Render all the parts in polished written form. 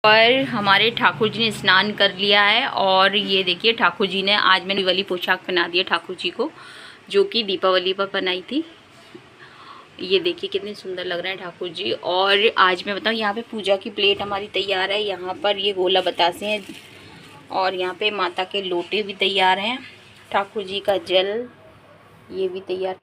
और हमारे ठाकुर जी ने स्नान कर लिया है और ये देखिए ठाकुर जी ने आज मैंने वाली पोशाक पहना दी है ठाकुर जी को, जो कि दीपावली पर बनाई थी। ये देखिए कितने सुंदर लग रहे हैं ठाकुर जी। और आज मैं बताऊँ यहाँ पे पूजा की प्लेट हमारी तैयार है। यहाँ पर ये गोला बतासे हैं और यहाँ पे माता के लोटे भी तैयार हैं। ठाकुर जी का जल ये भी तैयार।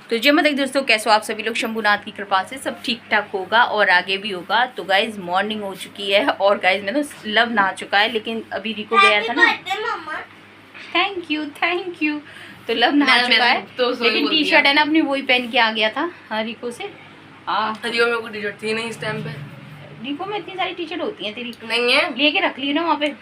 तो जय माता दी दोस्तों, कैसे हो आप सभी लोग। शंभुनाथ की कृपा से सब ठीक ठाक होगा और आगे भी होगा। तो गाइज मॉर्निंग हो चुकी है और गाइज मैं तो लव नहा चुका है, लेकिन अभी रिको गया था ना। Thank you. तो लव नहा चुका है तो लेकिन टी शर्ट है ना अपनी वही पहन के आ गया था। हाँ रिको से रिको में कोई टी शर्ट थी नहीं इस टाइम पे। रिको में इतनी सारी टी शर्ट होती हैं तेरी, नहीं है लेके रख ली ना वहाँ पे।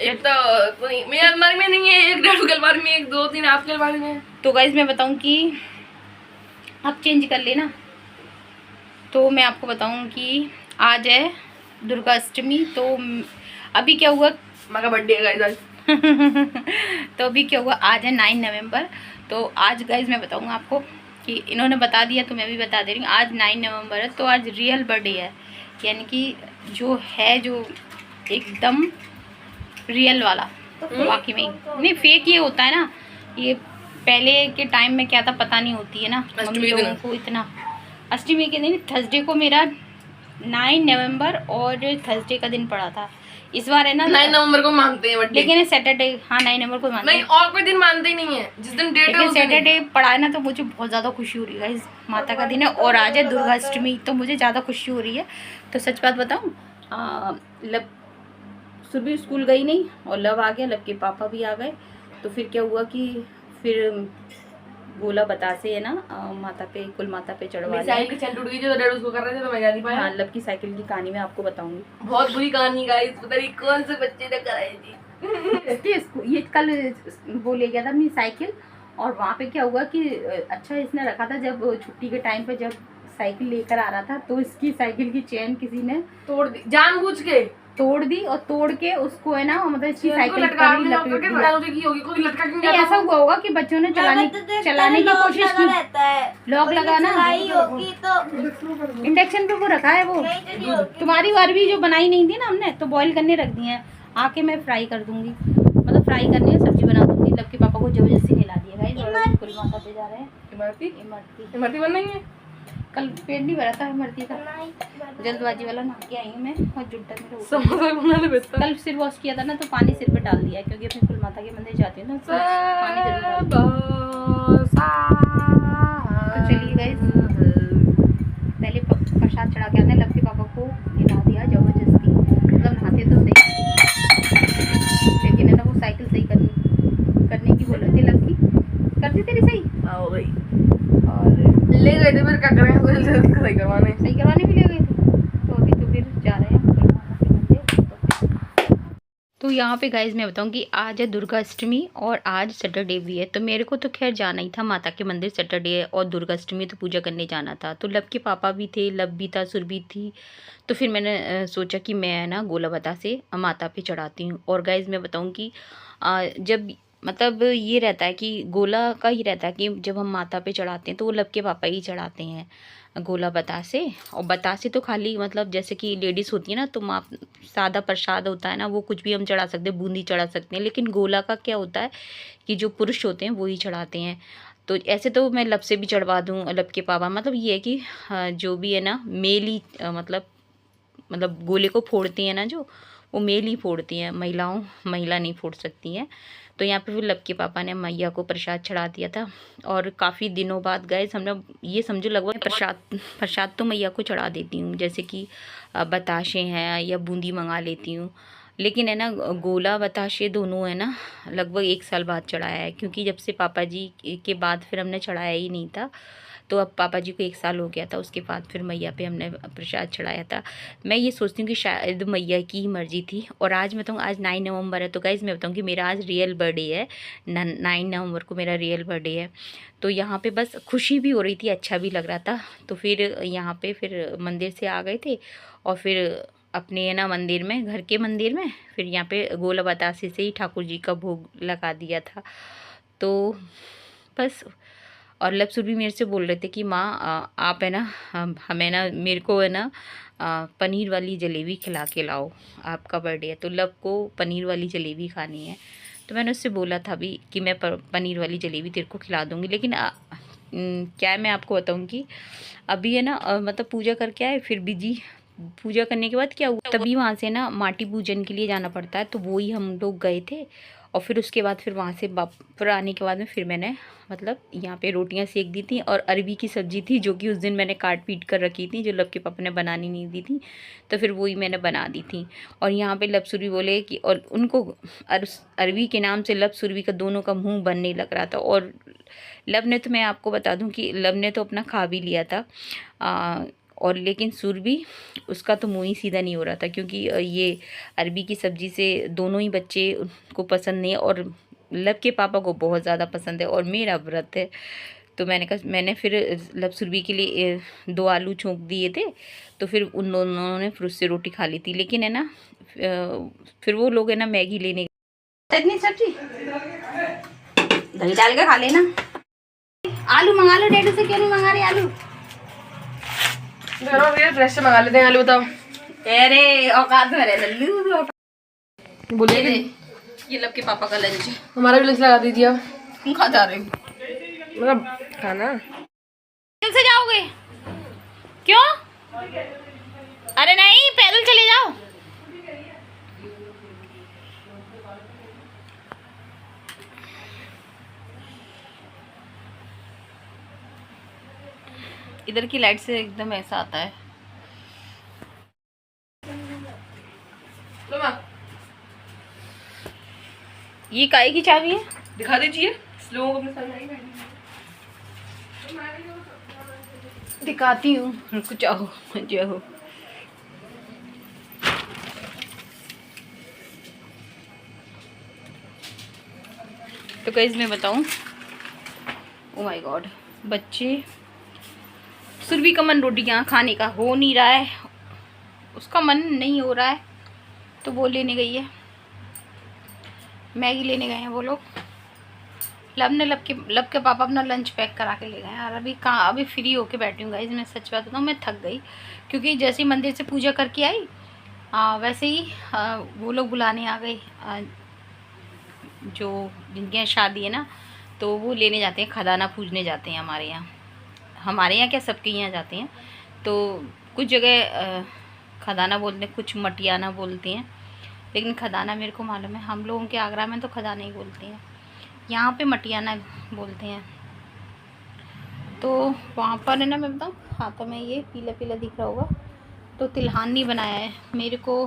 एक तो मेरी अलमारी में नहीं है, एक डेढ़ की अलमारी में, एक दो तीन आपकी अलमारी में। तो गाइज मैं बताऊँ कि आप चेंज कर लेना। तो मैं आपको बताऊं कि आज है दुर्गा अष्टमी। तो अभी क्या हुआ, माँ का बर्थडे है गाइस। तो अभी क्या हुआ, आज है 9 नवंबर। तो आज गाइज मैं बताऊंगा आपको कि इन्होंने बता दिया तो मैं भी बता दे रही हूँ। आज 9 नवंबर है तो आज रियल बर्थडे है, यानी कि जो है जो एकदम रियल वाला। बाकी में नहीं फेक ये होता है ना, ये पहले के टाइम में क्या था पता नहीं होती है ना मम्मी लोगों को इतना। अष्टमी के दिन थर्सडे को मेरा 9 नवंबर और थर्सडे का दिन पड़ा था। इस बार है ना 9 नवंबर को मानते हैं, लेकिन सैटरडे, हाँ 9 नवंबर को मानते हैं। नहीं और कोई दिन मानते ही नहीं है, जिस दिन डेट है उस दिन सैटरडे पड़ा है ना, तो मुझे बहुत ज़्यादा खुशी हो रही है। इस माता का दिन है और आज है दुर्गा अष्टमी, तो मुझे ज़्यादा खुशी हो रही है। तो सच बात बताऊँ, लव सुबह स्कूल गई नहीं और लव आ गया, लव के पापा भी आ गए। तो फिर क्या हुआ कि फिर गोला बतासे है ना माता पे, कुल माता पे चढ़वा साइकिल की चैन टूट गई थी तो डैड उसको कर रहे थे तो मैं जा नहीं पाया। हाँ लव की साइकिल की कहानी मैं आपको बताऊंगी, बहुत बुरी कहानी गाइस, पता नहीं कौन से बच्चे ने कराई थी। ये कल वो ले गया था अपनी साइकिल और वहाँ पे क्या हुआ कि अच्छा इसने रखा था, जब छुट्टी के टाइम पे जब साइकिल लेकर आ रहा था तो इसकी साइकिल की चेन किसी ने तोड़ दी, जानबूझ के तोड़ दी और तोड़ के उसको है ना मतलब इसकी साइकिल पर ही लपेट दिया। ऐसा हुआ होगा कि बच्चों ने चलाने की कोशिश की, लॉक लगाना इंडक्शन पे वो रखा है। वो तुम्हारी बार भी जो बनाई नहीं थी ना हमने, तो बॉईल करने रख दी है, आके मैं फ्राई कर दूंगी, मतलब फ्राई करने सब्जी बना दूंगी। लव के पापा को जबरदस्ती खिला दिया गाइस, कुल माता पे जा रहे हैं। इमरती बन नहीं है, कल पेट नहीं भरा था इमरती का, जल्दबाजी वाला नहा के आई हूँ मैं और जुट्टा मेरे कल सिर वॉश किया था ना, तो पानी सिर पे डाल दिया क्योंकि अपनी कुल माता के मंदिर जाती हूँ ना, तो पानी जरूर डाल। तो चलिए गाइस पहले प्रसाद चढ़ा के आते हैं। लव के पापा को हिला दिया जबरदस्ती, मतलब नहाते तो सही, लेकिन है ना वो साइकिल सही करने की बोल रहे थे। लव की करती तेरी सही भाई और ले गए थे, फिर क्या करें, सही करवाने भी ले गए थे। तो अभी तो फिर जा रहे हैं। तो यहाँ पे गाइज मैं बताऊँ कि आज है दुर्गा अष्टमी और आज सैटरडे भी है। तो मेरे को तो खैर जाना ही था माता के मंदिर, सैटरडे है और दुर्गा अष्टमी तो पूजा करने जाना था। तो लव के पापा भी थे, लव भी था, सुरभि थी। तो फिर मैंने सोचा कि मैं ना गोला बतासे माता पे चढ़ाती हूँ। और गाइज मैं बताऊँ कि जब मतलब ये रहता है कि गोला का ही रहता है कि जब हम माता पे चढ़ाते हैं तो वो लव के पापा ही चढ़ाते हैं गोला बतासे। और बतासे तो खाली मतलब जैसे कि लेडीज़ होती है ना, तो माँ सादा प्रसाद होता है ना, वो कुछ भी हम चढ़ा सकते हैं, बूंदी चढ़ा सकते हैं। लेकिन गोला का क्या होता है कि जो पुरुष होते हैं वो ही चढ़ाते हैं। तो ऐसे तो मैं लब से भी चढ़वा दूँ, लब के पापा मतलब ये है कि जो भी है ना मेल ही मतलब गोले को फोड़ती हैं ना, जो वो मेल ही फोड़ती हैं, महिला नहीं फोड़ सकती हैं। तो यहाँ पे फिर लब के पापा ने मैया को प्रसाद चढ़ा दिया था। और काफ़ी दिनों बाद गए हमने, ये समझो लगभग प्रसाद तो मैया को चढ़ा देती हूँ, जैसे कि बताशे हैं या बूंदी मंगा लेती हूँ। लेकिन है ना गोला बताशे दोनों है ना लगभग 1 साल बाद चढ़ाया है, क्योंकि जब से पापा जी के बाद फिर हमने चढ़ाया ही नहीं था। तो अब पापा जी को 1 साल हो गया था, उसके बाद फिर मैया पे हमने प्रसाद चढ़ाया था। मैं ये सोचती हूँ कि शायद मैया की ही मर्जी थी। और आज मैं बताऊँ आज 9 नवंबर है, तो गाइज़ मैं बताऊँ कि मेरा आज रियल बर्थडे है, 9 नवंबर को मेरा रियल बर्थडे है। तो यहाँ पे बस खुशी भी हो रही थी, अच्छा भी लग रहा था। तो फिर यहाँ पे फिर मंदिर से आ गए थे और फिर अपने ना मंदिर में, घर के मंदिर में, फिर यहाँ पे गोला बतासे से ही ठाकुर जी का भोग लगा दिया था। तो बस। और लव सुर भी मेरे से बोल रहे थे कि माँ आप है ना हमें ना, मेरे को है ना पनीर वाली जलेबी खिला के लाओ, आपका बर्थडे है तो लब को पनीर वाली जलेबी खानी है। तो मैंने उससे बोला था भी कि मैं पनीर वाली जलेबी तेरे को खिला दूँगी, लेकिन क्या मैं आपको बताऊँ कि अभी है ना मतलब पूजा करके आए, फिर बिजी पूजा करने के बाद क्या हुआ, तभी वहाँ से ना माटी पूजन के लिए जाना पड़ता है, तो वो ही हम लोग गए थे। और फिर उसके बाद फिर वहाँ से वापस आने के बाद में फिर मैंने मतलब यहाँ पे रोटियाँ सेक दी थी और अरबी की सब्ज़ी थी, जो कि उस दिन मैंने काट पीट कर रखी थी, जो लब के पापा ने बनानी नहीं दी थी, तो फिर वही मैंने बना दी थी। और यहाँ पे लब सुरभि बोले कि, और उनको अरबी के नाम से लब सुरभि का दोनों का मुँह बनने लग रहा था। और लब ने तो, मैं आपको बता दूँ कि लब ने तो अपना खा भी लिया था, और लेकिन सुरभि उसका तो मुँह ही सीधा नहीं हो रहा था, क्योंकि ये अरबी की सब्ज़ी से दोनों ही बच्चे को पसंद नहीं है, और लब के पापा को बहुत ज़्यादा पसंद है, और मेरा व्रत है। तो मैंने कहा, मैंने फिर लब सुरभि के लिए 2 आलू छोंक दिए थे, तो फिर उन दोनों ने फिर उससे रोटी खा ली थी। लेकिन है ना फिर वो लोग है ना मैगी लेने, इतनी सब्जी दही डाल के खा लेना। आलू मंगा लो, डैडी से क्यों नहीं मंगा रहे आलू? फ्रेश से मंगा लेते हैं आलू, बताओ। अरे औकात में रहे लल्लू। बोलिए ये लब के पापा का लंच है। हमारा भी लंच लगा दीजिए आप। तुम खा जा रहे हो मतलब खाना पैदल से जाओगे क्यों? अरे नहीं, पैदल चले जाओ। इधर की लाइट से एकदम ऐसा आता है। ये काहे की चाबी है? दिखा दीजिए लोगों को अपने सामने। दिखाती हूँ, रुको, जाओ जाओ। तो गाइस मैं बताऊँ, ओ माय गॉड, बच्चे सुरभि का मन रोटियाँ खाने का हो नहीं रहा है, उसका मन नहीं हो रहा है, तो वो लेने गई है, मैगी लेने गए हैं वो लोग। लब के पापा अपना लंच पैक करा के ले गए हैं। और अभी कहाँ, अभी फ्री होके बैठी हूँ गाइस। मैं सच बात बताऊँ, मैं थक गई, क्योंकि जैसे ही मंदिर से पूजा करके आई वैसे ही वो लोग बुलाने आ गए, जो जिनके यहाँ शादी है ना, तो वो लेने जाते हैं, खदाना पूजने जाते हैं हमारे यहाँ क्या सबके यहाँ जाते हैं। तो कुछ जगह खदाना बोलते हैं, कुछ मटियाना बोलते हैं, लेकिन खदाना मेरे को मालूम है। हम लोगों के आगरा में तो खदाना ही बोलते हैं, यहाँ पे मटियाना बोलते हैं। तो वहाँ पर है ना, मैं बताऊँ, हाथों में ये पीला पीला दिख रहा होगा, तो तिलहानी बनाया है मेरे को,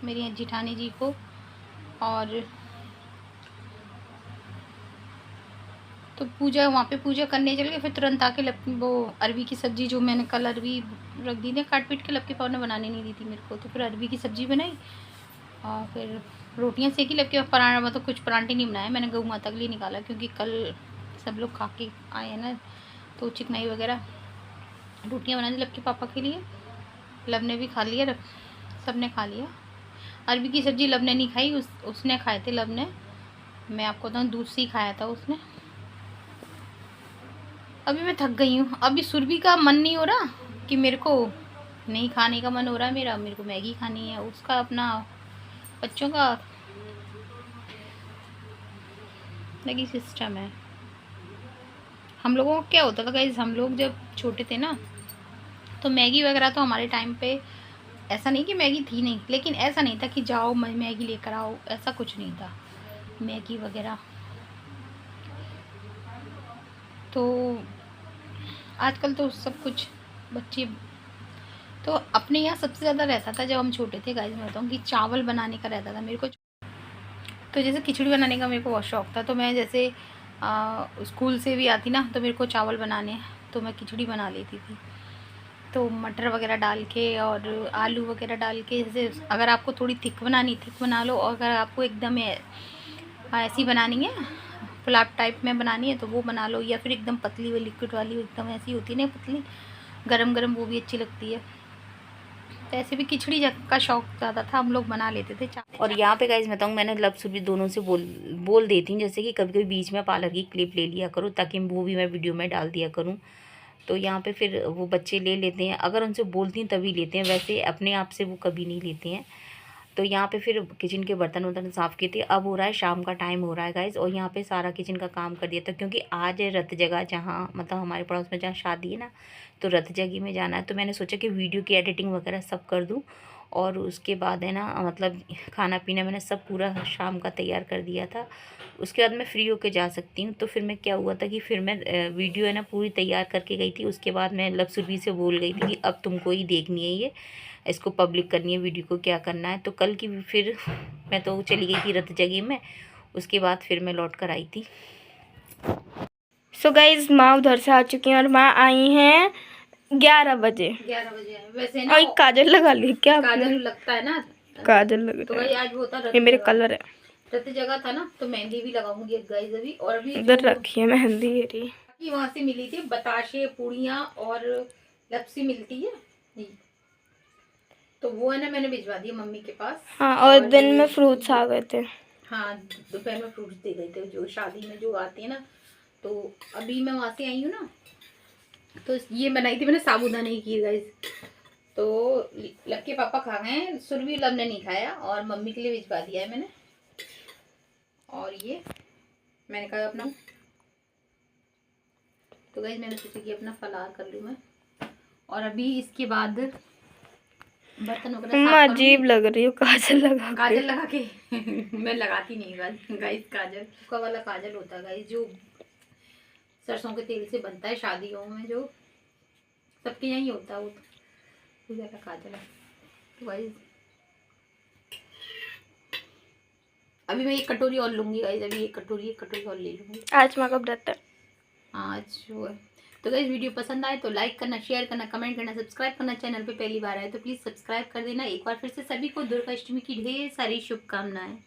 मेरी जिठानी जी को। और तो पूजा, वहाँ पे पूजा करने चल गए, फिर तुरंत आके वो अरबी की सब्ज़ी, जो मैंने कल अरबी रख दी थी काट पीट के, लब के पापा ने बनाने नहीं दी थी मेरे को, तो फिर अरबी की सब्ज़ी बनाई और फिर रोटियां सेकी। लब के पराठा, मतलब कुछ पराठे नहीं बनाए, मैंने गऊ माता के लिए निकाला, क्योंकि कल सब लोग खा के आए हैं ना, तो चिकनाई वगैरह रोटियां बना दी लब के पापा के लिए। लब ने भी खा लिया, सब ने खा लिया। अरबी की सब्ज़ी लब ने नहीं खाई, उसने खाए थे लब ने, मैं आपको बताऊँ दूध से ही खाया था उसने। अभी मैं थक गई हूँ। अभी सुरभि का मन नहीं हो रहा कि मेरे को नहीं खाने का मन हो रहा है, मेरे को मैगी खानी है, उसका अपना बच्चों का लगी सिस्टम है। हम लोगों को क्या होता था गाइस, हम लोग जब छोटे थे ना, तो मैगी वगैरह तो हमारे टाइम पे, ऐसा नहीं कि मैगी थी नहीं, लेकिन ऐसा नहीं था कि जाओ मैगी लेकर आओ, ऐसा कुछ नहीं था मैगी वगैरह। तो आजकल तो सब कुछ बच्चे, तो अपने यहाँ सबसे ज़्यादा रहता था जब हम छोटे थे गाइस, मैं बताऊँ कि चावल बनाने का रहता था मेरे को। तो जैसे खिचड़ी बनाने का मेरे को बहुत शौक़ था, तो मैं जैसे स्कूल से भी आती ना, तो मेरे को चावल बनाने, तो मैं खिचड़ी बना लेती थी। तो मटर वगैरह डाल के और आलू वगैरह डाल के, जैसे अगर आपको थोड़ी थिक बनानी थिक बना लो, और अगर आपको एकदम ऐसी बनानी है, पुलाव टाइप में बनानी है, तो वो बना लो, या फिर एकदम पतली वो लिक्विड वाली एकदम ऐसी होती है ना पतली, गरम गरम, वो भी अच्छी लगती है। तो ऐसे भी खिचड़ी का शौक़ ज़्यादा था, हम लोग बना लेते थे। और यहाँ पे गाइस बताऊँ, मैंने लब सुरभि दोनों से बोल देती हूँ, जैसे कि कभी कभी बीच में पार्लर की क्लिप ले लिया करो, ताकि वो भी मैं वीडियो में डाल दिया करूँ। तो यहाँ पे फिर वो बच्चे ले लेते हैं, अगर उनसे बोलती हैं तभी लेते हैं, वैसे अपने आप से वो कभी नहीं लेते हैं। तो यहाँ पे फिर किचन के बर्तन वर्तन साफ़ किए थे। अब हो रहा है शाम का टाइम हो रहा है गाइज़, और यहाँ पे सारा किचन का काम कर दिया था क्योंकि आज है रत जगह, जहाँ मतलब हमारे पड़ोस में जहाँ शादी है ना, तो रत जगह में जाना है। तो मैंने सोचा कि वीडियो की एडिटिंग वगैरह सब कर दूँ, और उसके बाद है ना मतलब खाना पीना मैंने सब पूरा शाम का तैयार कर दिया था। उसके बाद मैं फ्री होके जा सकती हूँ। तो फिर मैं क्या हुआ था कि फिर मैं वीडियो है ना पूरी तैयार करके गई थी। उसके बाद मैं लपसुरभी से बोल गई थी कि अब तुमको ही देखनी है ये, इसको पब्लिक करनी है, वीडियो को क्या करना है। तो कल की फिर मैं तो चली गई थी रत जगह में, उसके बाद फिर मैं लौट कर आई थी। सो गाइज माँ उधर से आ चुकी हैं और माँ आई हैं 11 बजे। 11 बजे आए वैसे और काजल लगा ली क्या? काजल लगता है ना, काजल लग तो रहा भाई है। आज वो था ये मेरे कलर है। रत जगह था ना, तो मेहंदी भी लगाऊंगी गाइस अभी। और अभी इधर रखी है मेहंदी ये। वहाँ से मिली थी बताशे, पूड़ियाँ और लपसी मिलती है, तो वो है ना मैंने भिजवा दिया मम्मी के पास। हाँ, और दिन में फ्रूट्स आ गए थे। हाँ, दोपहर में फ्रूट्स दे गए थे जो शादी में जो आते हैं ना। तो अभी मैं वहाँ से आई हूँ ना, तो ये बनाई थी मैंने साबूदाने की गाइस। तो लक्के पापा खा गए हैं, सुरभि लब ने नहीं खाया, और मम्मी के लिए भिजवा दिया है मैंने। और ये मैंने कहा अपना, तो गाइस मैंने सोचा कि अपना फलार कर लूँ मैं। और अभी इसके बाद बर्तन वगैरह अजीब लग रही हो काजल लगा के। काजल लगा के मैं लगाती नहीं गाइस काजल, सूखा वाला काजल होता है गाइस, जो सरसों के तेल से बनता है शादियों में, जो सबके यहाँ ही होता है वो, तो वाला काजल है। तो गाइस अभी मैं एक कटोरी और लूँगी गाइस, अभी एक कटोरी और ले लूँगी। आज माँ का व्रत है। आज वो है। तो गाइस वीडियो पसंद आए तो लाइक करना, शेयर करना, कमेंट करना, सब्सक्राइब करना। चैनल पे पहली बार आए तो प्लीज़ सब्सक्राइब कर देना। एक बार फिर से सभी को दुर्गा अष्टमी की ढेर सारी शुभकामनाएं।